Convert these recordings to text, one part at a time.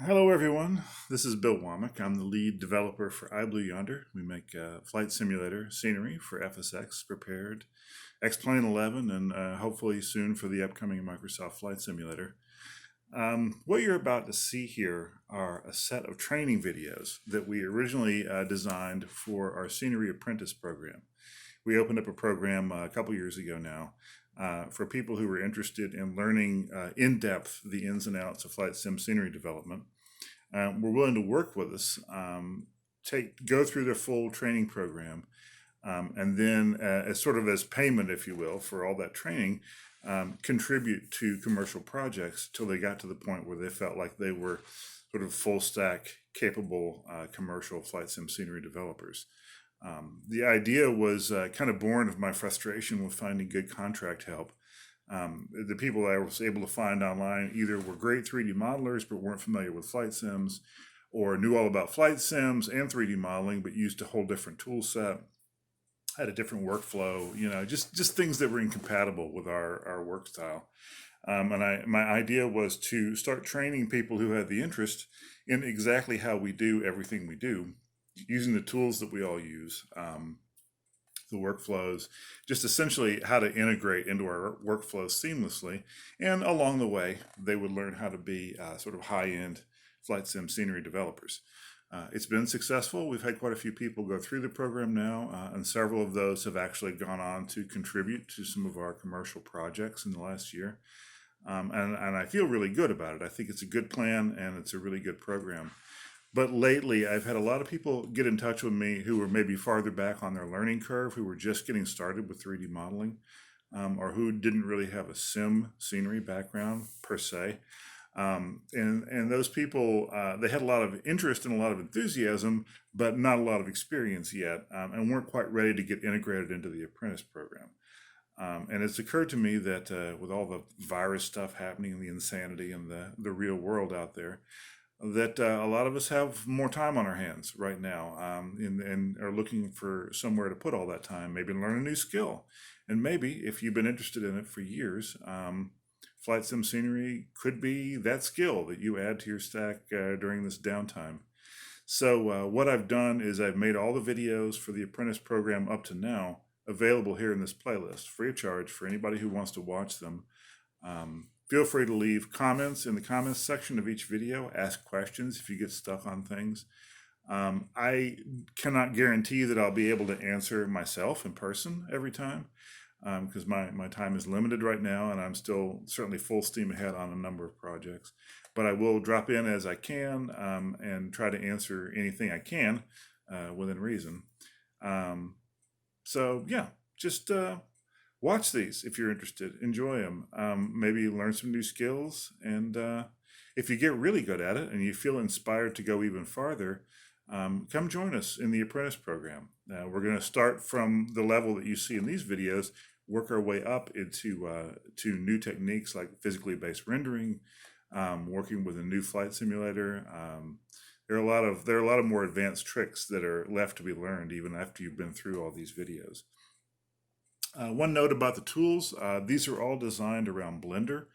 Hello, everyone. This is Bill Womack. I'm the lead developer for iBlueYonder. We make flight simulator scenery for FSX prepared, X-Plane 11, and hopefully soon for the upcoming Microsoft Flight Simulator. What you're about to see here are a set of training videos that we originally designed for our Scenery Apprentice program. We opened up a program a couple years ago now for people who were interested in learning in depth the ins and outs of flight sim scenery development. Were willing to work with us, go through their full training program, and then as sort of as payment, if you will, for all that training, contribute to commercial projects till they got to the point where they felt like they were sort of full stack capable commercial flight sim scenery developers. The idea was kind of born of my frustration with finding good contract help. The people I was able to find online either were great 3D modelers but weren't familiar with flight sims, or knew all about flight sims and 3D modeling but used a whole different tool set, had a different workflow, just things that were incompatible with our work style. My idea was to start training people who had the interest in exactly how we do everything we do, using the tools that we all use, the workflows, just essentially how to integrate into our workflows seamlessly. And along the way, they would learn how to be sort of high-end flight sim scenery developers. It's been successful. We've had quite a few people go through the program now, and several of those have actually gone on to contribute to some of our commercial projects in the last year. And I feel really good about it. I think it's a good plan and it's a really good program. But lately, I've had a lot of people get in touch with me who were maybe farther back on their learning curve, who were just getting started with 3D modeling, or who didn't really have a sim scenery background per se. And those people, they had a lot of interest and a lot of enthusiasm, but not a lot of experience yet, and weren't quite ready to get integrated into the apprentice program. And it's occurred to me that with all the virus stuff happening, the insanity and the real world out there, that a lot of us have more time on our hands right now, and are looking for somewhere to put all that time, maybe learn a new skill. And maybe if you've been interested in it for years, flight sim scenery could be that skill that you add to your stack during this downtime. So what I've done is I've made all the videos for the apprentice program up to now available here in this playlist, free of charge for anybody who wants to watch them. Feel free to leave comments in the comments section of each video. Ask questions if you get stuck on things. I cannot guarantee that I'll be able to answer myself in person every time, because my time is limited right now, and I'm still certainly full steam ahead on a number of projects. But I will drop in as I can, and try to answer anything I can within reason. Um, so yeah, just watch these if you're interested. Enjoy them. Maybe learn some new skills, and if you get really good at it and you feel inspired to go even farther, come join us in the apprentice program. We're going to start from the level that you see in these videos, work our way up into to new techniques like physically based rendering, working with a new flight simulator. There are a lot of more advanced tricks that are left to be learned even after you've been through all these videos. One note about the tools, these are all designed around Blender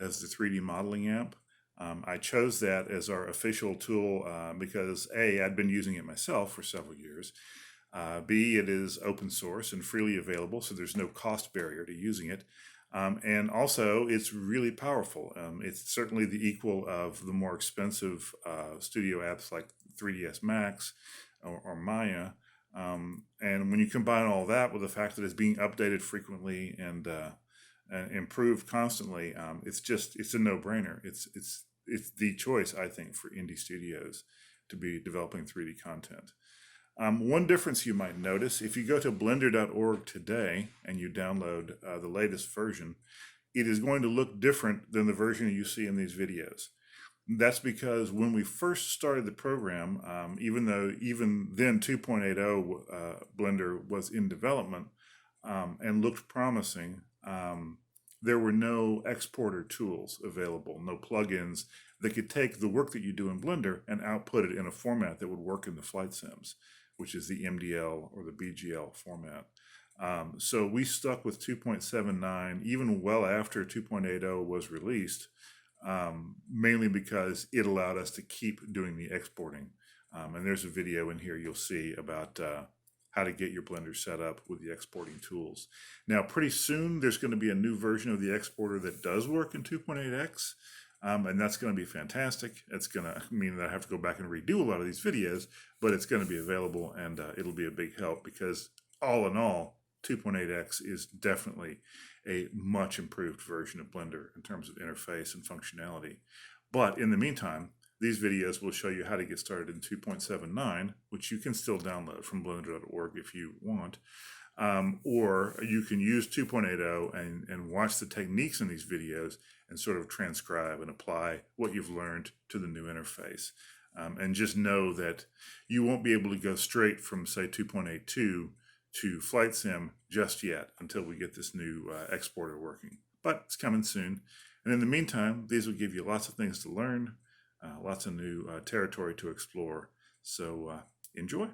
as the 3D modeling app. I chose that as our official tool because A, I'd been using it myself for several years. B, it is open source and freely available, so there's no cost barrier to using it. And also, it's really powerful. It's certainly the equal of the more expensive studio apps like 3ds Max or Maya. And when you combine all that with the fact that it's being updated frequently and improved constantly, it's a no-brainer. It's the choice, I think, for indie studios to be developing 3D content. One difference you might notice, if you go to blender.org today and you download the latest version, it is going to look different than the version you see in these videos. That's because when we first started the program, even then 2.80 Blender was in development and looked promising, there were no exporter tools available, no plugins that could take the work that you do in Blender and output it in a format that would work in the flight sims, which is the MDL or the BGL format. So we stuck with 2.79 even well after 2.80 was released, mainly because it allowed us to keep doing the exporting. And there's a video in here you'll see about how to get your Blender set up with the exporting tools. Now, pretty soon there's going to be a new version of the exporter that does work in 2.8x. And that's going to be fantastic. It's going to mean that I have to go back and redo a lot of these videos, but it's going to be available, and it'll be a big help because all in all, 2.8x is definitely a much improved version of Blender in terms of interface and functionality. But in the meantime, these videos will show you how to get started in 2.79, which you can still download from blender.org if you want. Or you can use 2.80 and watch the techniques in these videos and sort of transcribe and apply what you've learned to the new interface. And just know that you won't be able to go straight from, say, 2.82 to Flight Sim just yet until we get this new exporter working. But it's coming soon. And in the meantime, these will give you lots of things to learn, lots of new territory to explore. So enjoy.